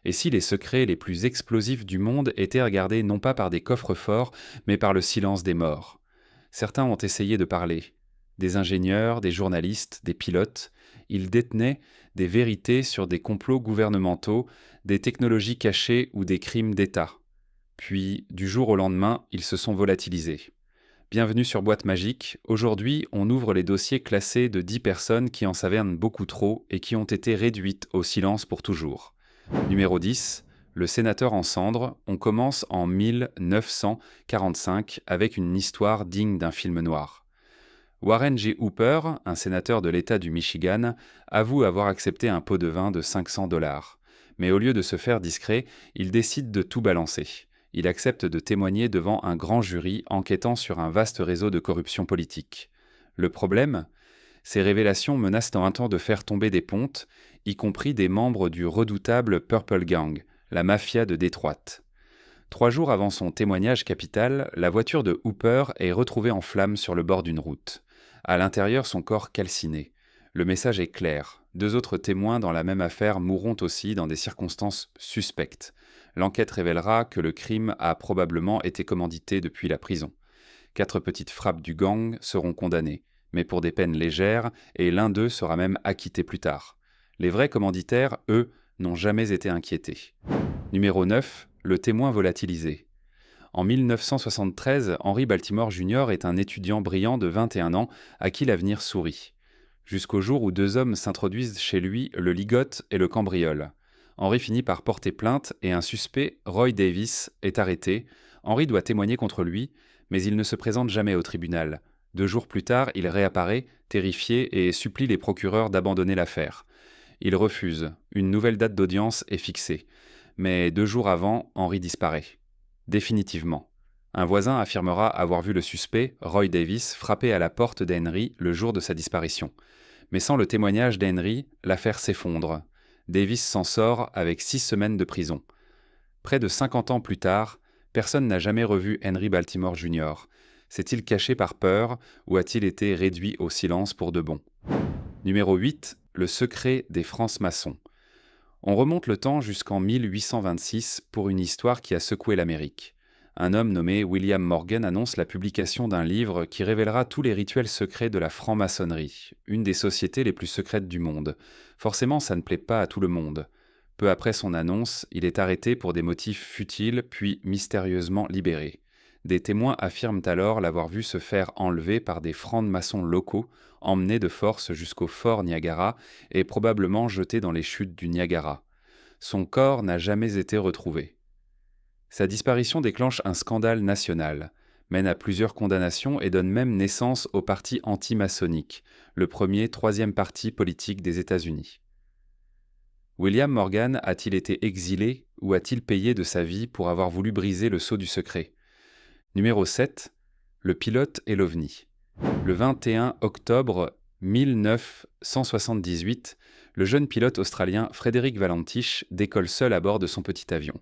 Et si les secrets les plus explosifs du monde étaient regardés non pas par des coffres forts, mais par le silence des morts? Certains ont essayé de parler. Des ingénieurs, des journalistes, des pilotes. Ils détenaient des vérités sur des complots gouvernementaux, des technologies cachées ou des crimes d'État. Puis, du jour au lendemain, ils se sont volatilisés. Bienvenue sur Boîte Magique. Aujourd'hui, on ouvre les dossiers classés de 10 personnes qui en savernent beaucoup trop et qui ont été réduites au silence pour toujours. Numéro 10, le sénateur en cendres. On commence en 1945 avec une histoire digne d'un film noir. Warren G. Hooper, un sénateur de l'État du Michigan, avoue avoir accepté un pot de vin de 500 $. Mais au lieu de se faire discret, il décide de tout balancer. Il accepte de témoigner devant un grand jury enquêtant sur un vaste réseau de corruption politique. Le problème? Ces révélations menacent un temps de faire tomber des pontes, y compris des membres du redoutable Purple Gang, la mafia de Détroit. 3 jours avant son témoignage capital, la voiture de Hooper est retrouvée en flammes sur le bord d'une route. À l'intérieur, son corps calciné. Le message est clair. 2 autres témoins dans la même affaire mourront aussi dans des circonstances suspectes. L'enquête révélera que le crime a probablement été commandité depuis la prison. 4 petites frappes du gang seront condamnées, mais pour des peines légères, et l'un d'eux sera même acquitté plus tard. Les vrais commanditaires, eux, n'ont jamais été inquiétés. Numéro 9, le témoin volatilisé. En 1973, Henry Baltimore Jr. est un étudiant brillant de 21 ans à qui l'avenir sourit. Jusqu'au jour où 2 hommes s'introduisent chez lui, le ligotent et le cambriolent. Henry finit par porter plainte et un suspect, Roy Davis, est arrêté. Henry doit témoigner contre lui, mais il ne se présente jamais au tribunal. 2 jours plus tard, il réapparaît, terrifié, et supplie les procureurs d'abandonner l'affaire. Il refuse. Une nouvelle date d'audience est fixée. Mais 2 jours avant, Henry disparaît. Définitivement. Un voisin affirmera avoir vu le suspect, Roy Davis, frapper à la porte d'Henry le jour de sa disparition. Mais sans le témoignage d'Henry, l'affaire s'effondre. Davis s'en sort avec 6 semaines de prison. Près de 50 ans plus tard, personne n'a jamais revu Henry Baltimore Jr. S'est-il caché par peur ou a-t-il été réduit au silence pour de bon? Numéro 8, le secret des francs-maçons. On remonte le temps jusqu'en 1826 pour une histoire qui a secoué l'Amérique. Un homme nommé William Morgan annonce la publication d'un livre qui révélera tous les rituels secrets de la franc-maçonnerie, une des sociétés les plus secrètes du monde. Forcément, ça ne plaît pas à tout le monde. Peu après son annonce, il est arrêté pour des motifs futiles, puis mystérieusement libéré. Des témoins affirment alors l'avoir vu se faire enlever par des francs-maçons locaux, emmenés de force jusqu'au fort Niagara et probablement jeté dans les chutes du Niagara. Son corps n'a jamais été retrouvé. Sa disparition déclenche un scandale national, mène à plusieurs condamnations et donne même naissance au parti anti-maçonnique, le premier troisième parti politique des États-Unis. William Morgan a-t-il été exilé ou a-t-il payé de sa vie pour avoir voulu briser le sceau du secret? Numéro 7, le pilote et l'OVNI. Le 21 octobre 1978, le jeune pilote australien Frédéric Valentich décolle seul à bord de son petit avion.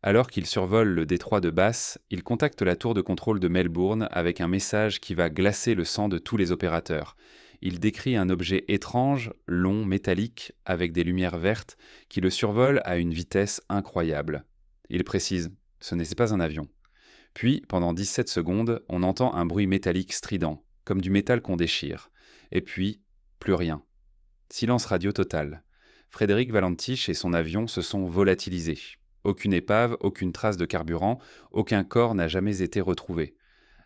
Alors qu'il survole le détroit de Bass, il contacte la tour de contrôle de Melbourne avec un message qui va glacer le sang de tous les opérateurs. Il décrit un objet étrange, long, métallique, avec des lumières vertes, qui le survole à une vitesse incroyable. Il précise « Ce n'est pas un avion ». Puis, pendant 17 secondes, on entend un bruit métallique strident, comme du métal qu'on déchire. Et puis, plus rien. Silence radio total. Frédéric Valentich et son avion se sont volatilisés. Aucune épave, aucune trace de carburant, aucun corps n'a jamais été retrouvé.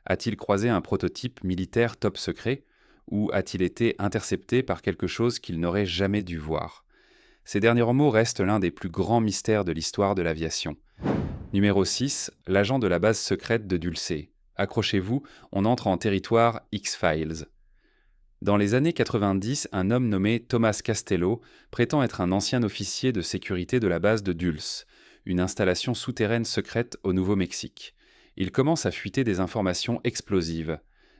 A-t-il croisé un prototype militaire top secret? Ou a-t-il été intercepté par quelque chose qu'il n'aurait jamais dû voir? Ces derniers mots restent l'un des plus grands mystères de l'histoire de l'aviation. Numéro 6, l'agent de la base secrète de Dulce. Accrochez-vous, on entre en territoire X-Files. Dans les années 90, un homme nommé Thomas Castello prétend être un ancien officier de sécurité de la base de Dulce, une installation souterraine secrète au Nouveau-Mexique. Il commence à fuiter des informations explosives,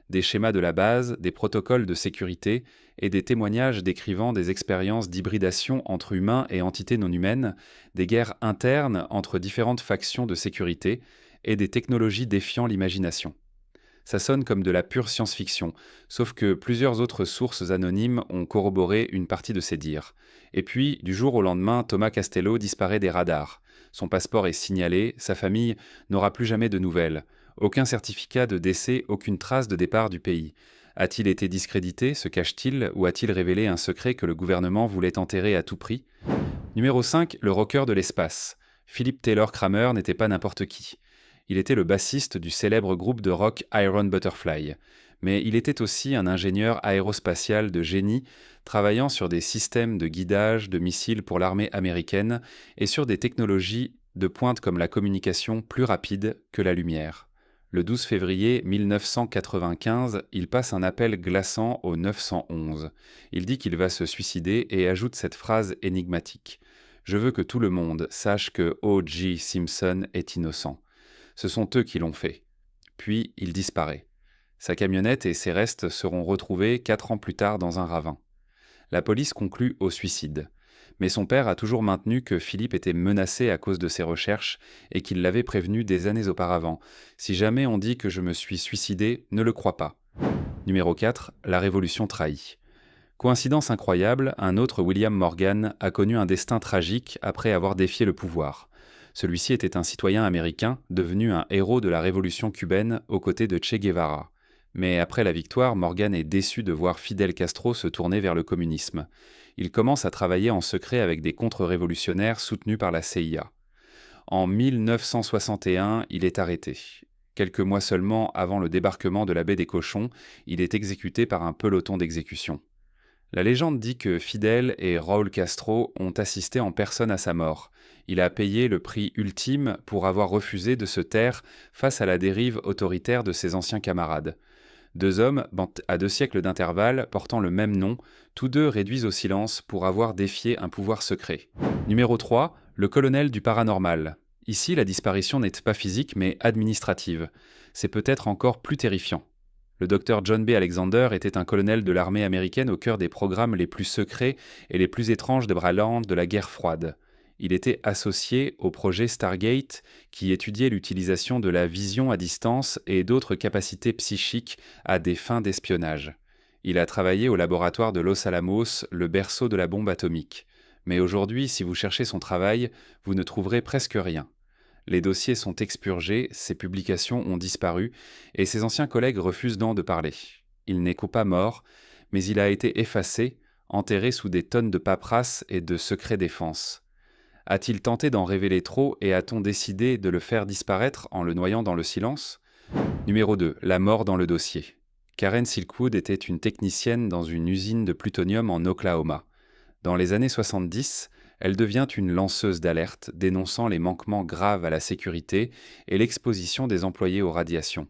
des schémas de la base, des protocoles de sécurité et des témoignages décrivant des expériences d'hybridation entre humains et entités non humaines, des guerres internes entre différentes factions de sécurité et des technologies défiant l'imagination. Ça sonne comme de la pure science-fiction, sauf que plusieurs autres sources anonymes ont corroboré une partie de ces dires. Et puis, du jour au lendemain, Thomas Castello disparaît des radars. Son passeport est signalé, sa famille n'aura plus jamais de nouvelles. Aucun certificat de décès, aucune trace de départ du pays. A-t-il été discrédité, se cache-t-il, ou a-t-il révélé un secret que le gouvernement voulait enterrer à tout prix? Numéro 5, le rocker de l'espace. Philip Taylor Kramer n'était pas n'importe qui. Il était le bassiste du célèbre groupe de rock Iron Butterfly. Mais il était aussi un ingénieur aérospatial de génie, travaillant sur des systèmes de guidage de missiles pour l'armée américaine et sur des technologies de pointe comme la communication plus rapide que la lumière. Le 12 février 1995, il passe un appel glaçant au 911. Il dit qu'il va se suicider et ajoute cette phrase énigmatique. « Je veux que tout le monde sache que O.J. Simpson est innocent. Ce sont eux qui l'ont fait. » Puis il disparaît. Sa camionnette et ses restes seront retrouvés 4 ans plus tard dans un ravin. La police conclut au suicide. Mais son père a toujours maintenu que Philippe était menacé à cause de ses recherches et qu'il l'avait prévenu des années auparavant. Si jamais on dit que je me suis suicidé, ne le crois pas. Numéro 4, la Révolution trahie. Coïncidence incroyable, un autre William Morgan a connu un destin tragique après avoir défié le pouvoir. Celui-ci était un citoyen américain devenu un héros de la Révolution cubaine aux côtés de Che Guevara. Mais après la victoire, Morgan est déçu de voir Fidel Castro se tourner vers le communisme. Il commence à travailler en secret avec des contre-révolutionnaires soutenus par la CIA. En 1961, il est arrêté. Quelques mois seulement avant le débarquement de la baie des Cochons, il est exécuté par un peloton d'exécution. La légende dit que Fidel et Raúl Castro ont assisté en personne à sa mort. Il a payé le prix ultime pour avoir refusé de se taire face à la dérive autoritaire de ses anciens camarades. Deux hommes, à 2 siècles d'intervalle, portant le même nom, tous deux réduits au silence pour avoir défié un pouvoir secret. Numéro 3, le colonel du paranormal. Ici, la disparition n'est pas physique mais administrative. C'est peut-être encore plus terrifiant. Le docteur John B. Alexander était un colonel de l'armée américaine au cœur des programmes les plus secrets et les plus étranges de Braland de la guerre froide. Il était associé au projet Stargate qui étudiait l'utilisation de la vision à distance et d'autres capacités psychiques à des fins d'espionnage. Il a travaillé au laboratoire de Los Alamos, le berceau de la bombe atomique. Mais aujourd'hui, si vous cherchez son travail, vous ne trouverez presque rien. Les dossiers sont expurgés, ses publications ont disparu, et ses anciens collègues refusent d'en parler. Il n'est pas mort, mais il a été effacé, enterré sous des tonnes de paperasse et de secrets défense. A-t-il tenté d'en révéler trop et a-t-on décidé de le faire disparaître en le noyant dans le silence? Numéro 2. La mort dans le dossier. Karen Silkwood était une technicienne dans une usine de plutonium en Oklahoma. Dans les années 70, elle devient une lanceuse d'alerte dénonçant les manquements graves à la sécurité et l'exposition des employés aux radiations.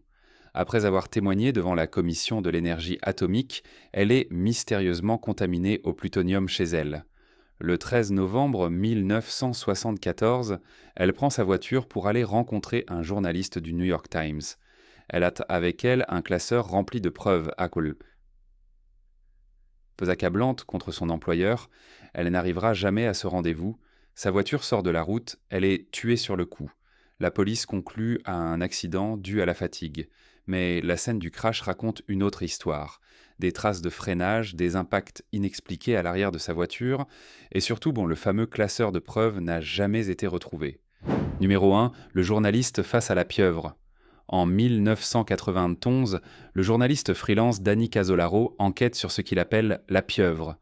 Après avoir témoigné devant la Commission de l'énergie atomique, elle est mystérieusement contaminée au plutonium chez elle. Le 13 novembre 1974, elle prend sa voiture pour aller rencontrer un journaliste du New York Times. Elle a avec elle un classeur rempli de preuves accablante contre son employeur. Elle n'arrivera jamais à ce rendez-vous. Sa voiture sort de la route, elle est tuée sur le coup. La police conclut à un accident dû à la fatigue. Mais la scène du crash raconte une autre histoire. Des traces de freinage, des impacts inexpliqués à l'arrière de sa voiture, et surtout, le fameux classeur de preuves n'a jamais été retrouvé. Numéro 1, le journaliste face à la pieuvre. En 1991, le journaliste freelance Danny Casolaro enquête sur ce qu'il appelle la pieuvre,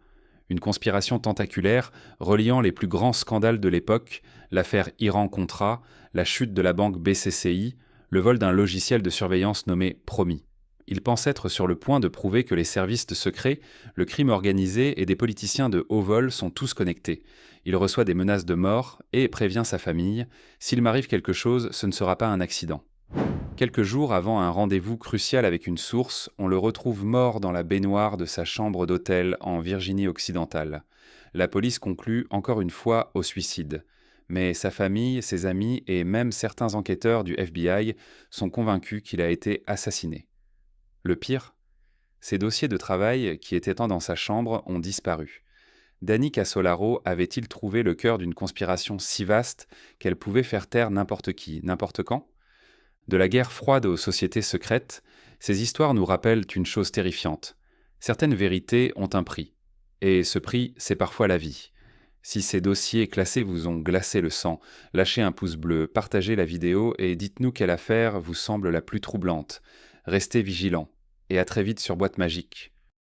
une conspiration tentaculaire reliant les plus grands scandales de l'époque, l'affaire Iran-Contra, la chute de la banque BCCI, le vol d'un logiciel de surveillance nommé Promis. Il pense être sur le point de prouver que les services de secret, le crime organisé et des politiciens de haut vol sont tous connectés. Il reçoit des menaces de mort et prévient sa famille « S'il m'arrive quelque chose, ce ne sera pas un accident ». Quelques jours avant un rendez-vous crucial avec une source, on le retrouve mort dans la baignoire de sa chambre d'hôtel en Virginie occidentale. La police conclut encore une fois au suicide. Mais sa famille, ses amis et même certains enquêteurs du FBI sont convaincus qu'il a été assassiné. Le pire, ses dossiers de travail qui étaient dans sa chambre ont disparu. Danny Casolaro avait-il trouvé le cœur d'une conspiration si vaste qu'elle pouvait faire taire n'importe qui, n'importe quand ? De la guerre froide aux sociétés secrètes, Ces histoires nous rappellent une chose terrifiante. Certaines vérités ont un prix. Et ce prix, c'est parfois la vie. Si ces dossiers classés vous ont glacé le sang, lâchez un pouce bleu, partagez la vidéo et dites-nous quelle affaire vous semble la plus troublante. Restez vigilants. Et à très vite sur Boîte Magique.